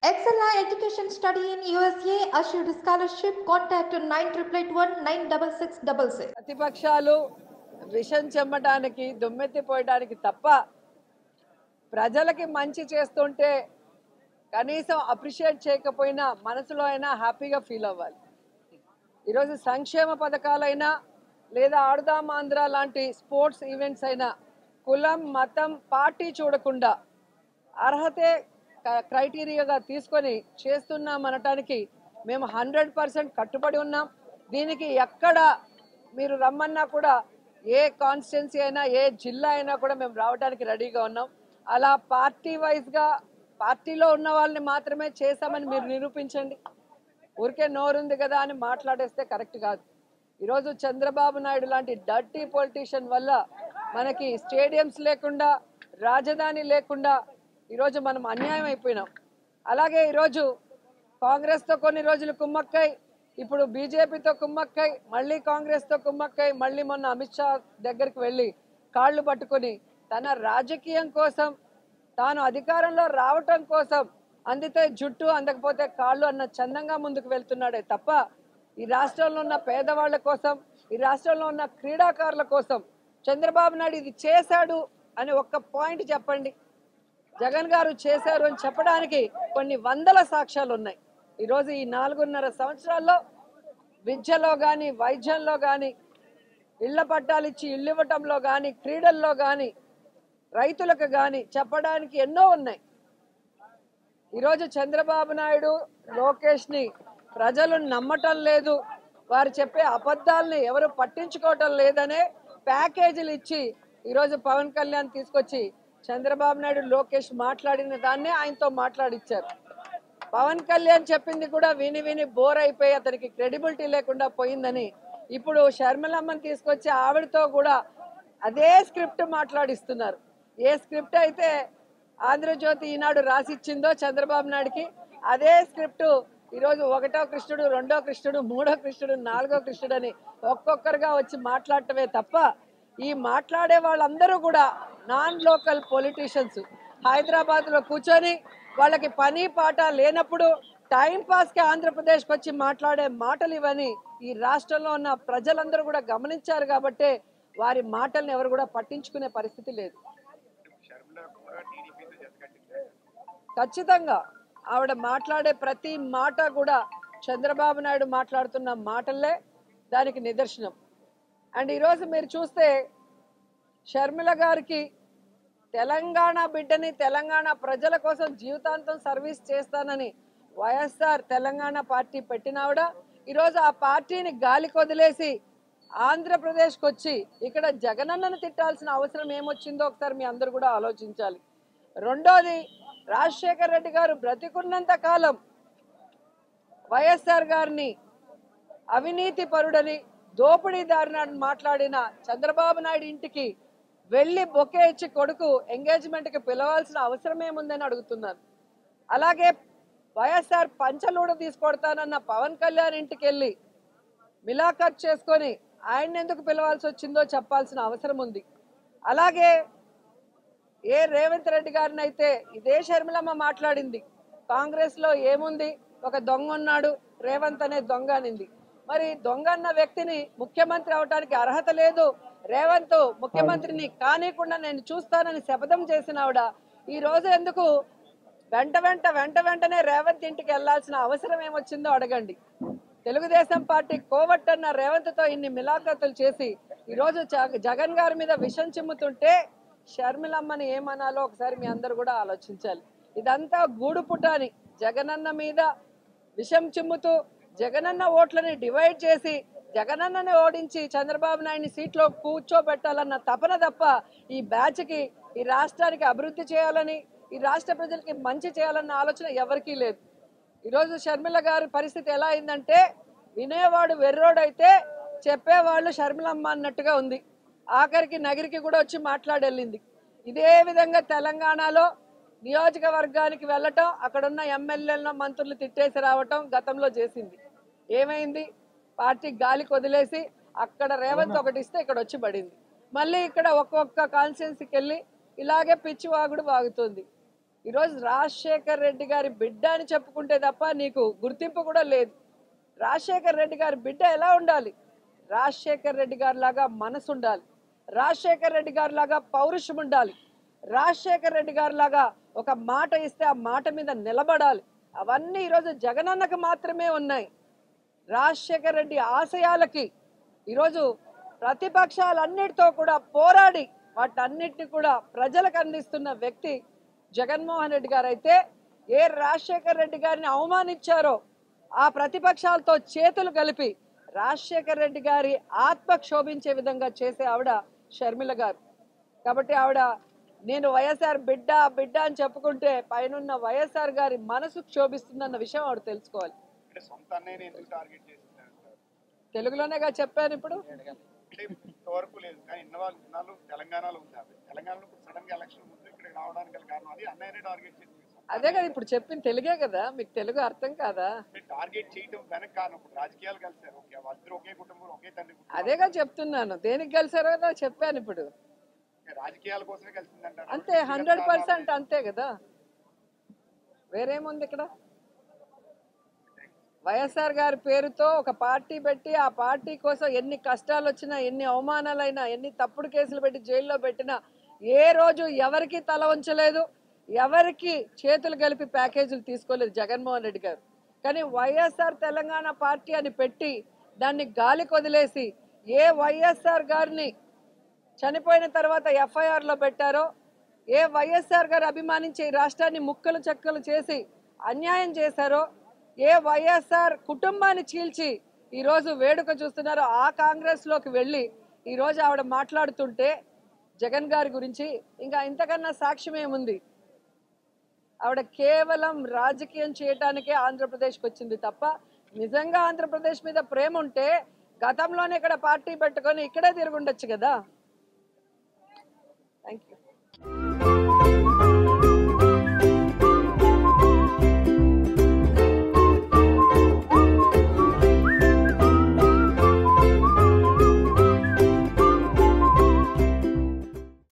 Excella Education Study in USA assured scholarship. Contact 9881 ప్రతిపక్షాలు విషం చెమ్మటానికి దుమ్మెత్తిపోయడానికి తప్ప ప్రజలకి మంచి చేస్తుంటే కనీసం అప్రిషియేట్ చేయకపోయినా మనసులో అయినా హ్యాపీగా ఫీల్ అవ్వాలి. ఈరోజు సంక్షేమ పథకాలైనా లేదా ఆడుదాం ఆంధ్ర లాంటి స్పోర్ట్స్ ఈవెంట్స్ అయినా కులం మతం పార్టీ చూడకుండా అర్హతే క్రైటీరియాగా తీసుకొని చేస్తున్నాం అనటానికి మేము 100% కట్టుబడి ఉన్నాం. దీనికి ఎక్కడ మీరు రమ్మన్నా కూడా ఏ కాన్స్టిట్యున్సీ అయినా ఏ జిల్లా అయినా కూడా మేము రావడానికి రెడీగా ఉన్నాం. అలా పార్టీ వైజ్గా పార్టీలో ఉన్న వాళ్ళని మాత్రమే చేశామని మీరు నిరూపించండి. ఊరికే నోరుంది కదా అని మాట్లాడేస్తే కరెక్ట్ కాదు. ఈరోజు చంద్రబాబు నాయుడు లాంటి డర్టీ పొలిటీషియన్ వల్ల మనకి స్టేడియంస్ లేకుండా రాజధాని లేకుండా ఈరోజు మనం అన్యాయం అయిపోయినాం. అలాగే ఈరోజు కాంగ్రెస్తో కొన్ని రోజులు కుమ్మక్కై, ఇప్పుడు బీజేపీతో కుమ్మక్కై, మళ్ళీ కాంగ్రెస్తో కుమ్మక్కై, మళ్ళీ మొన్న అమిత్ షా దగ్గరికి వెళ్ళి కాళ్ళు పట్టుకొని తన రాజకీయం కోసం తాను అధికారంలో రావటం కోసం అందితే జుట్టు అందకపోతే కాళ్ళు అన్న చందంగా ముందుకు వెళ్తున్నాడే తప్ప ఈ రాష్ట్రంలో ఉన్న పేదవాళ్ల కోసం, ఈ రాష్ట్రంలో ఉన్న క్రీడాకారుల కోసం చంద్రబాబు నాయుడు ఇది చేశాడు అని ఒక్క పాయింట్ చెప్పండి. జగన్ గారు చేశారు అని చెప్పడానికి కొన్ని వందల సాక్ష్యాలు ఉన్నాయి. ఈరోజు ఈ 4.5 సంవత్సరాల్లో విద్యలో కానీ, వైద్యంలో కానీ, ఇళ్ల పట్టాలు ఇచ్చి ఇల్లు ఇవ్వటంలో కానీ, క్రీడల్లో కానీ, రైతులకు కానీ చెప్పడానికి ఎన్నో ఉన్నాయి. ఈరోజు చంద్రబాబు నాయుడు లోకేష్ని ప్రజలు నమ్మటం లేదు, వారు చెప్పే అబద్ధాలని ఎవరు పట్టించుకోవటం లేదనే ప్యాకేజీలు ఇచ్చి ఈరోజు పవన్ కళ్యాణ్ తీసుకొచ్చి చంద్రబాబు నాయుడు లోకేష్ మాట్లాడిన దాన్నే ఆయనతో మాట్లాడిచ్చారు. పవన్ కళ్యాణ్ చెప్పింది కూడా విని విని బోర్ అయిపోయి అతనికి క్రెడిబిలిటీ లేకుండా పోయిందని ఇప్పుడు షర్మిలమ్మని తీసుకొచ్చి ఆవిడతో కూడా అదే స్క్రిప్ట్ మాట్లాడిస్తున్నారు. ఏ స్క్రిప్ట్ అయితే ఆంధ్రజ్యోతి ఈనాడు రాసిచ్చిందో చంద్రబాబు నాయుడికి, అదే స్క్రిప్ట్ ఈరోజు 1వ కృష్ణుడు, 2వ కృష్ణుడు, 3వ కృష్ణుడు, 4వ కృష్ణుడు అని ఒక్కొక్కరుగా వచ్చి మాట్లాడటమే తప్ప ఈ మాట్లాడే వాళ్ళందరూ కూడా నాన్ లోకల్ పొలిటీషియన్స్. హైదరాబాద్లో కూర్చొని వాళ్ళకి పని పాట లేనప్పుడు టైం పాస్కి ఆంధ్రప్రదేశ్కి వచ్చి మాట్లాడే మాటలు ఇవని ఈ రాష్ట్రంలో ఉన్న ప్రజలందరూ కూడా గమనించారు. కాబట్టే వారి మాటల్ని ఎవరు కూడా పట్టించుకునే పరిస్థితి లేదు. ఖచ్చితంగా ఆవిడ మాట్లాడే ప్రతి మాట కూడా చంద్రబాబు నాయుడు మాట్లాడుతున్న మాటలే దానికి నిదర్శనం. అండ్ ఈరోజు మీరు చూస్తే షర్మిల గారికి తెలంగాణ బిడ్డని, తెలంగాణ ప్రజల కోసం జీవితాంతం సర్వీస్ చేస్తానని వైఎస్ఆర్ తెలంగాణ పార్టీ పెట్టినావిడ ఈరోజు ఆ పార్టీని గాలికి వదిలేసి ఆంధ్రప్రదేశ్కి వచ్చి ఇక్కడ జగనన్నను తిట్టాల్సిన అవసరం ఏమొచ్చిందో ఒకసారి మీ అందరూ కూడా ఆలోచించాలి. రెండోది, రాజశేఖర్ రెడ్డి గారు బ్రతికున్నంత కాలం వైఎస్ఆర్ గారిని అవినీతి పరుడని, దోపిడీదారిని మాట్లాడిన చంద్రబాబు నాయుడు ఇంటికి వెళ్ళి బొకే ఇచ్చి కొడుకు ఎంగేజ్మెంట్కి పిలవాల్సిన అవసరం ఏముందని అడుగుతున్నాను. అలాగే వైఎస్ఆర్ పంచలూడ తీసుకొడతానన్న పవన్ కళ్యాణ్ ఇంటికి వెళ్ళి మిలాఖత్ చేసుకొని ఆయన ఎందుకు పిలవాల్సి వచ్చిందో చెప్పాల్సిన అవసరం ఉంది. అలాగే రేవంత్ రెడ్డి గారిని అయితే ఇదే షర్మిలమ్మ మాట్లాడింది, కాంగ్రెస్లో ఏముంది, ఒక దొంగ ఉన్నాడు రేవంత్ అనే దొంగ అనింది. మరి దొంగ అన్న వ్యక్తిని ముఖ్యమంత్రి అవడానికి అర్హత లేదు, రేవంత్ ముఖ్యమంత్రిని కానికుండా నేను చూస్తానని శపథం చేసిన ఆవిడ ఈ రోజు ఎందుకు వెంటనే రేవంత్ ఇంటికి వెళ్లాల్సిన అవసరం ఏమొచ్చిందో అడగండి. తెలుగుదేశం పార్టీ కోవట్టన్న రేవంత్తో ఇన్ని మిలాఖతులు చేసి ఈరోజు జగన్ గారి మీద విషం చిమ్ముతుంటే షర్మిలమ్మని ఏమనాలో ఒకసారి మీ అందరూ కూడా ఆలోచించాలి. ఇదంతా గూడు పుటాని జగనన్న మీద విషం చిమ్ముతూ జగనన్న ఓట్లని డివైడ్ చేసి జగనన్నని ఓడించి చంద్రబాబు నాయుడిని సీట్లో కూర్చోబెట్టాలన్న తపన తప్ప ఈ బ్యాచ్కి, ఈ రాష్ట్రానికి అభివృద్ధి చేయాలని, ఈ రాష్ట్ర ప్రజలకి మంచి చేయాలన్న ఆలోచన ఎవరికీ లేదు. ఈరోజు షర్మిల గారి పరిస్థితి ఎలా అయిందంటే వినేవాడు వెర్రోడైతే చెప్పేవాళ్ళు షర్మిలమ్మ అన్నట్టుగా ఉంది. ఆఖరికి నగిరికి కూడా వచ్చి మాట్లాడెళ్ళింది. ఇదే విధంగా తెలంగాణలో నియోజకవర్గానికి వెళ్ళటం, అక్కడున్న ఎమ్మెల్యేలను మంత్రులు తిట్టేసి రావటం గతంలో చేసింది. ఏమైంది? పార్టీ గాలికి వదిలేసి అక్కడ రేవంత్ ఒకటి ఇస్తే ఇక్కడ వచ్చి పడింది. మళ్ళీ ఇక్కడ ఒక్కొక్క కాన్స్టిట్యున్సీకి వెళ్ళి ఇలాగే పిచ్చి వాగుడు వాగుతుంది. ఈరోజు రాజశేఖర్ రెడ్డి గారి బిడ్డ అని చెప్పుకుంటే తప్ప నీకు గుర్తింపు కూడా లేదు. రాజశేఖర్ రెడ్డి గారి బిడ్డ ఎలా ఉండాలి? రాజశేఖర్ రెడ్డి గారి లాగా మనసు ఉండాలి, రాజశేఖర్ రెడ్డి గారి లాగా పౌరుషం ఉండాలి, రాజశేఖర్ రెడ్డి గారి లాగా ఒక మాట ఇస్తే ఆ మాట మీద నిలబడాలి. అవన్నీ ఈరోజు జగనన్నకు మాత్రమే ఉన్నాయి. రాజశేఖర్ రెడ్డి ఆశయాలకి ఈరోజు ప్రతిపక్షాలన్నిటితో కూడా పోరాడి వాటన్నిటిని కూడా ప్రజలకు అందిస్తున్న వ్యక్తి జగన్మోహన్ రెడ్డి గారు. అయితే ఏ రాజశేఖర్ రెడ్డి గారిని అవమానించారో ఆ ప్రతిపక్షాలతో చేతులు కలిపి రాజశేఖర్ రెడ్డి గారి ఆత్మ క్షోభించే విధంగా చేసే ఆవిడ షర్మిల గారు. కాబట్టి ఆవిడ నేను వైఎస్ఆర్ బిడ్డ బిడ్డ అని చెప్పుకుంటే పైనున్న వైఎస్ఆర్ గారి మనసు క్షోభిస్తుందన్న విషయం ఆవిడ తెలుసుకోవాలి. తెలుగులోనేగా చెప్పాను. ఇప్పుడు అదే కదా ఇప్పుడు చెప్పింది తెలుగే కదా, మీకు తెలుగు అర్థం కాదా? అదేగా చెప్తున్నాను, దేనికి కలిసారో కదా చెప్పాను. ఇప్పుడు రాజకీయాల కోసమే కలిసిందంట అంతే, 100% అంతే కదా, వేరేముంది ఇక్కడ? వైఎస్ఆర్ గారి పేరుతో ఒక పార్టీ పెట్టి ఆ పార్టీ కోసం ఎన్ని కష్టాలు వచ్చినా, ఎన్ని అవమానాలైనా, ఎన్ని తప్పుడు కేసులు పెట్టి జైల్లో పెట్టినా ఏ రోజు ఎవరికి తల ఉంచలేదు, ఎవరికి చేతులు కలిపి ప్యాకేజీలు తీసుకోలేదు జగన్మోహన్ రెడ్డి గారు. కానీ వైఎస్ఆర్ తెలంగాణ పార్టీ అని పెట్టి దాన్ని గాలికి వదిలేసి ఏ వైఎస్ఆర్ గారిని చనిపోయిన తర్వాత ఎఫ్ఐఆర్లో పెట్టారో, ఏ వైఎస్ఆర్ గారు అభిమానించి ఈ రాష్ట్రాన్ని ముక్కలు చెక్కలు చేసి అన్యాయం చేశారో, ఏ వైఎస్ఆర్ కుటుంబాన్ని చీల్చి ఈరోజు వేడుక చూస్తున్నారో ఆ కాంగ్రెస్లోకి వెళ్ళి ఈరోజు ఆవిడ మాట్లాడుతుంటే జగన్ గారి గురించి ఇంకా ఇంతకన్నా సాక్ష్యం ఏముంది? ఆవిడ కేవలం రాజకీయం చేయటానికే ఆంధ్రప్రదేశ్కి వచ్చింది తప్ప నిజంగా ఆంధ్రప్రదేశ్ మీద ప్రేమ ఉంటే గతంలోనే ఇక్కడ పార్టీ పెట్టుకొని ఇక్కడే తిరుగుండొచ్చు కదా. Thank you.